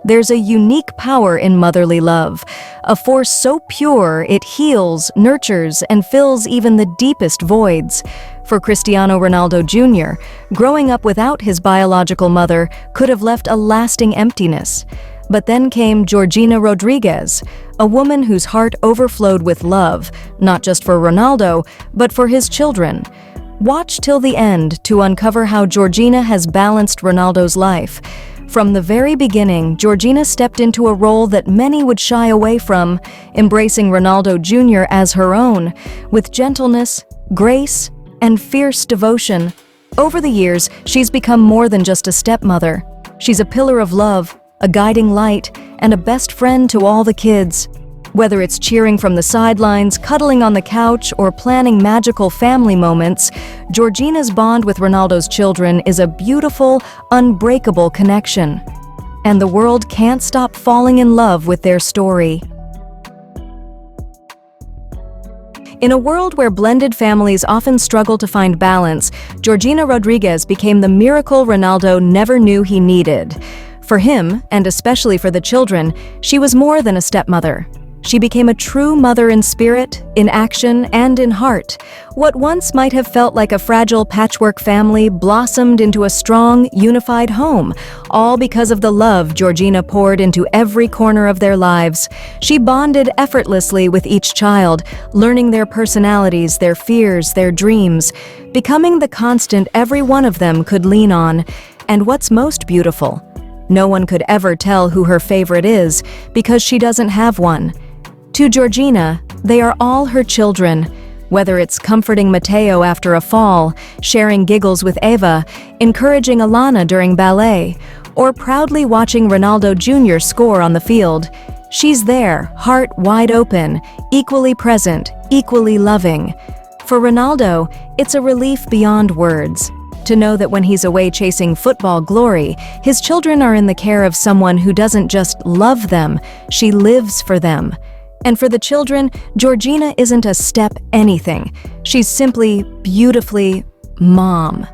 There's a unique power in motherly love, a force so pure it heals, nurtures, and fills even the deepest voids. For Cristiano Ronaldo Jr., growing up without his biological mother could have left a lasting emptiness. But then came Georgina Rodríguez, a woman whose heart overflowed with love, not just for Ronaldo, but for his children. Watch till the end to uncover how Georgina has balanced Ronaldo's life. From the very beginning, Georgina stepped into a role that many would shy away from, embracing Ronaldo Jr. as her own, with gentleness, grace, and fierce devotion. Over the years, she's become more than just a stepmother. She's a pillar of love, a guiding light, and a best friend to all the kids. Whether it's cheering from the sidelines, cuddling on the couch, or planning magical family moments, Georgina's bond with Ronaldo's children is a beautiful, unbreakable connection. And the world can't stop falling in love with their story. In a world where blended families often struggle to find balance, Georgina Rodríguez became the miracle Ronaldo never knew he needed. For him, and especially for the children, she was more than a stepmother. She became a true mother in spirit, in action, and in heart. What once might have felt like a fragile patchwork family blossomed into a strong, unified home, all because of the love Georgina poured into every corner of their lives. She bonded effortlessly with each child, learning their personalities, their fears, their dreams, becoming the constant every one of them could lean on. And what's most beautiful, no one could ever tell who her favorite is because she doesn't have one. To Georgina, they are all her children, whether it's comforting Mateo after a fall, sharing giggles with Eva, encouraging Alana during ballet, or proudly watching Ronaldo Jr. score on the field. She's there, heart wide open, equally present, equally loving. For Ronaldo, it's a relief beyond words. To know that when he's away chasing football glory, his children are in the care of someone who doesn't just love them, she lives for them. And for the children, Georgina isn't a step anything. She's simply, beautifully, mom.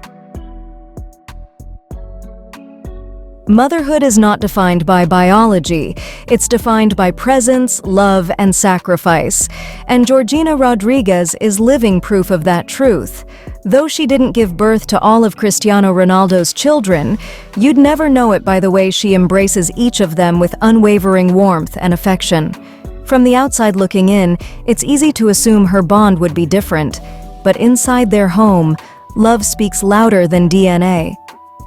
Motherhood is not defined by biology. It's defined by presence, love, and sacrifice. And Georgina Rodríguez is living proof of that truth. Though she didn't give birth to all of Cristiano Ronaldo's children, you'd never know it by the way she embraces each of them with unwavering warmth and affection. From the outside looking in, it's easy to assume her bond would be different. But inside their home, love speaks louder than DNA.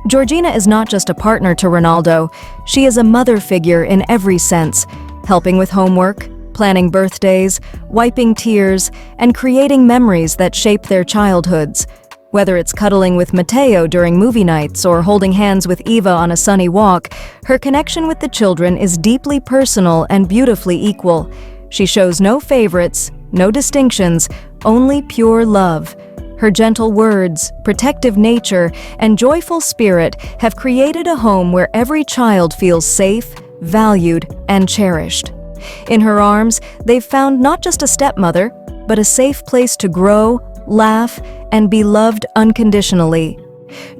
Georgina is not just a partner to Ronaldo, she is a mother figure in every sense, helping with homework, planning birthdays, wiping tears, and creating memories that shape their childhoods. Whether it's cuddling with Mateo during movie nights or holding hands with Eva on a sunny walk, her connection with the children is deeply personal and beautifully equal. She shows no favorites, no distinctions, only pure love. Her gentle words, protective nature, and joyful spirit have created a home where every child feels safe, valued, and cherished. In her arms, they've found not just a stepmother, but a safe place to grow, laugh, and be loved unconditionally.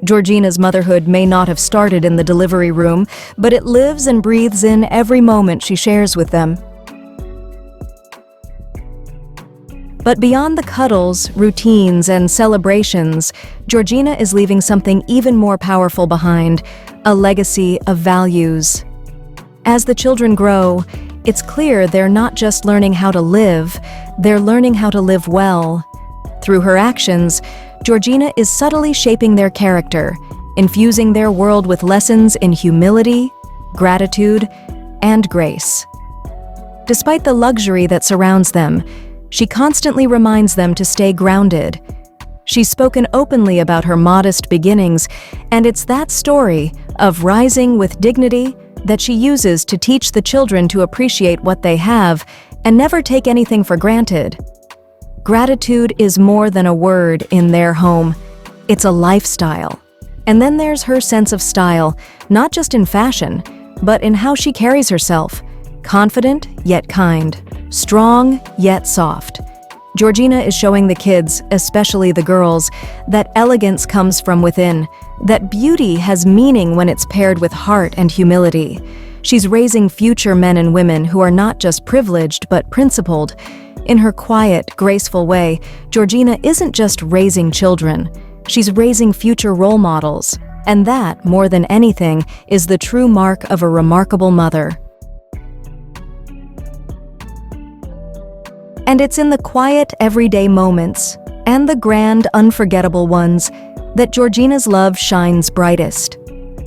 Georgina's motherhood may not have started in the delivery room, but it lives and breathes in every moment she shares with them. But beyond the cuddles, routines, and celebrations, Georgina is leaving something even more powerful behind, a legacy of values. As the children grow, it's clear they're not just learning how to live, they're learning how to live well. Through her actions, Georgina is subtly shaping their character, infusing their world with lessons in humility, gratitude, and grace. Despite the luxury that surrounds them, she constantly reminds them to stay grounded. She's spoken openly about her modest beginnings, and it's that story of rising with dignity that she uses to teach the children to appreciate what they have and never take anything for granted. Gratitude is more than a word in their home. It's a lifestyle. And then there's her sense of style, not just in fashion, but in how she carries herself. Confident, yet kind. Strong, yet soft. Georgina is showing the kids, especially the girls, that elegance comes from within, that beauty has meaning when it's paired with heart and humility. She's raising future men and women who are not just privileged but principled. In her quiet, graceful way, Georgina isn't just raising children. She's raising future role models. And that, more than anything, is the true mark of a remarkable mother. And it's in the quiet, everyday moments, and the grand, unforgettable ones, that Georgina's love shines brightest.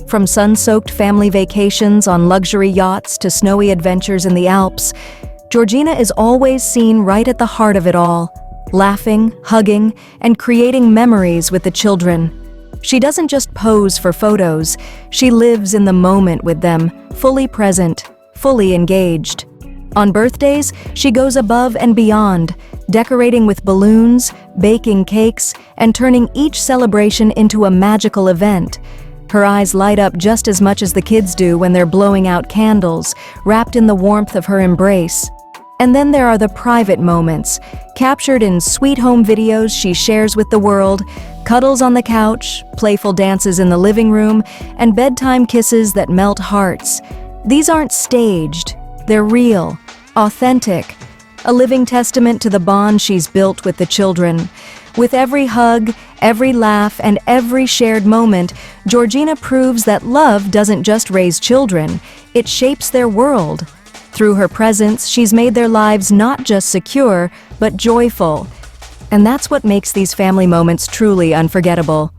From sun-soaked family vacations on luxury yachts to snowy adventures in the Alps, Georgina is always seen right at the heart of it all, laughing, hugging, and creating memories with the children. She doesn't just pose for photos, she lives in the moment with them, fully present, fully engaged. On birthdays, she goes above and beyond, decorating with balloons, baking cakes, and turning each celebration into a magical event. Her eyes light up just as much as the kids do when they're blowing out candles, wrapped in the warmth of her embrace. And then there are the private moments, captured in sweet home videos she shares with the world, cuddles on the couch, playful dances in the living room, and bedtime kisses that melt hearts. These aren't staged, they're real, authentic, a living testament to the bond she's built with the children. With every hug, every laugh, and every shared moment, Georgina proves that love doesn't just raise children, it shapes their world. Through her presence, she's made their lives not just secure, but joyful. And that's what makes these family moments truly unforgettable.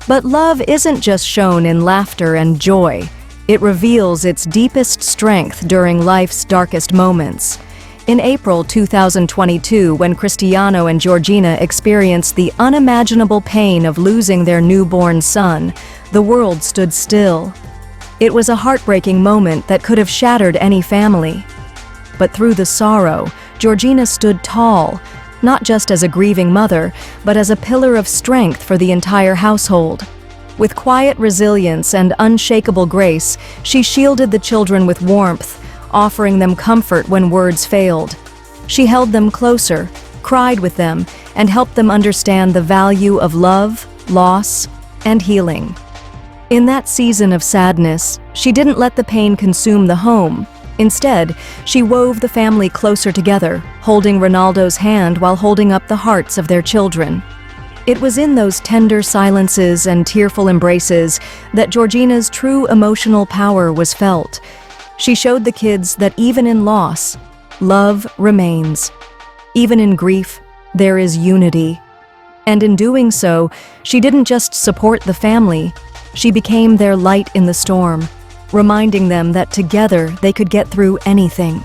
But love isn't just shown in laughter and joy. It reveals its deepest strength during life's darkest moments. In April 2022, when Cristiano and Georgina experienced the unimaginable pain of losing their newborn son, the world stood still. It was a heartbreaking moment that could have shattered any family. But through the sorrow, Georgina stood tall, not just as a grieving mother, but as a pillar of strength for the entire household. With quiet resilience and unshakable grace, she shielded the children with warmth, offering them comfort when words failed. She held them closer, cried with them, and helped them understand the value of love, loss, and healing. In that season of sadness, she didn't let the pain consume the home. Instead, she wove the family closer together, holding Ronaldo's hand while holding up the hearts of their children. It was in those tender silences and tearful embraces that Georgina's true emotional power was felt. She showed the kids that even in loss, love remains. Even in grief, there is unity. And in doing so, she didn't just support the family, she became their light in the storm, reminding them that together they could get through anything.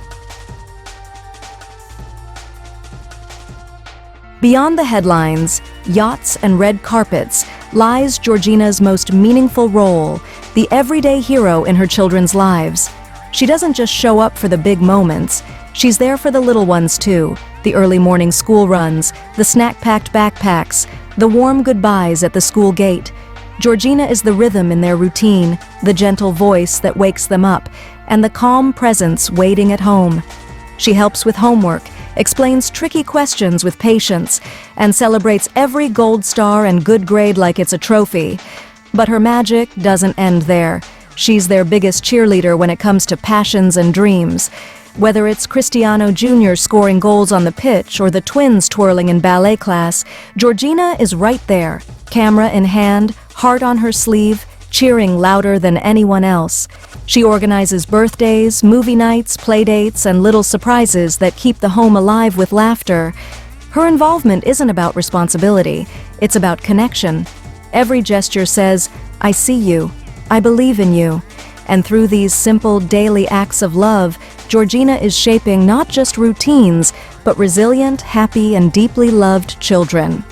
Beyond the headlines, yachts, and red carpets lies Georgina's most meaningful role, the everyday hero in her children's lives. She doesn't just show up for the big moments, she's there for the little ones too, the early morning school runs, the snack-packed backpacks, the warm goodbyes at the school gate. Georgina is the rhythm in their routine, the gentle voice that wakes them up, and the calm presence waiting at home. She helps with homework, explains tricky questions with patience, and celebrates every gold star and good grade like it's a trophy. But her magic doesn't end there. She's their biggest cheerleader when it comes to passions and dreams. Whether it's Cristiano Jr. scoring goals on the pitch or the twins twirling in ballet class, Georgina is right there, camera in hand, heart on her sleeve, cheering louder than anyone else. She organizes birthdays, movie nights, playdates, and little surprises that keep the home alive with laughter. Her involvement isn't about responsibility, it's about connection. Every gesture says, "I see you, I believe in you." And through these simple daily acts of love, Georgina is shaping not just routines, but resilient, happy, and deeply loved children.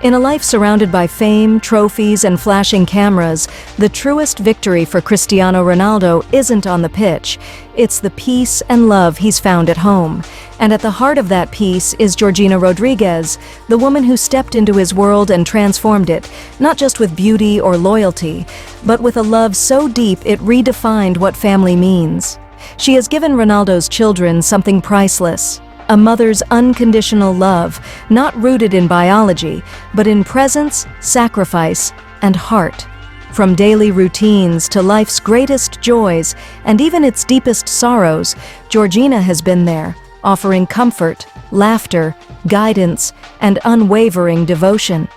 In a life surrounded by fame, trophies, and flashing cameras, the truest victory for Cristiano Ronaldo isn't on the pitch. It's the peace and love he's found at home. And at the heart of that peace is Georgina Rodríguez, the woman who stepped into his world and transformed it, not just with beauty or loyalty, but with a love so deep it redefined what family means. She has given Ronaldo's children something priceless, a mother's unconditional love, not rooted in biology, but in presence, sacrifice, and heart. From daily routines to life's greatest joys and even its deepest sorrows, Georgina has been there, offering comfort, laughter, guidance, and unwavering devotion.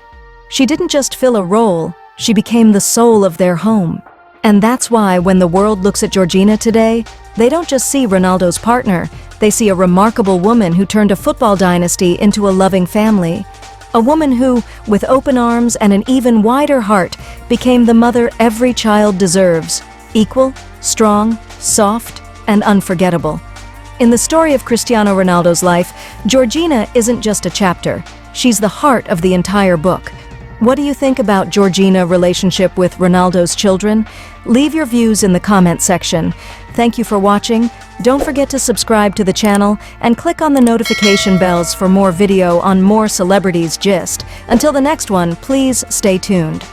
She didn't just fill a role, she became the soul of their home. And that's why when the world looks at Georgina today, they don't just see Ronaldo's partner, they see a remarkable woman who turned a football dynasty into a loving family. A woman who, with open arms and an even wider heart, became the mother every child deserves, equal, strong, soft, and unforgettable. In the story of Cristiano Ronaldo's life, Georgina isn't just a chapter, she's the heart of the entire book. What do you think about Georgina's relationship with Ronaldo's children? Leave your views in the comment section. Thank you for watching. Don't forget to subscribe to the channel and click on the notification bells for more video on more celebrities gist. Until the next one, please stay tuned.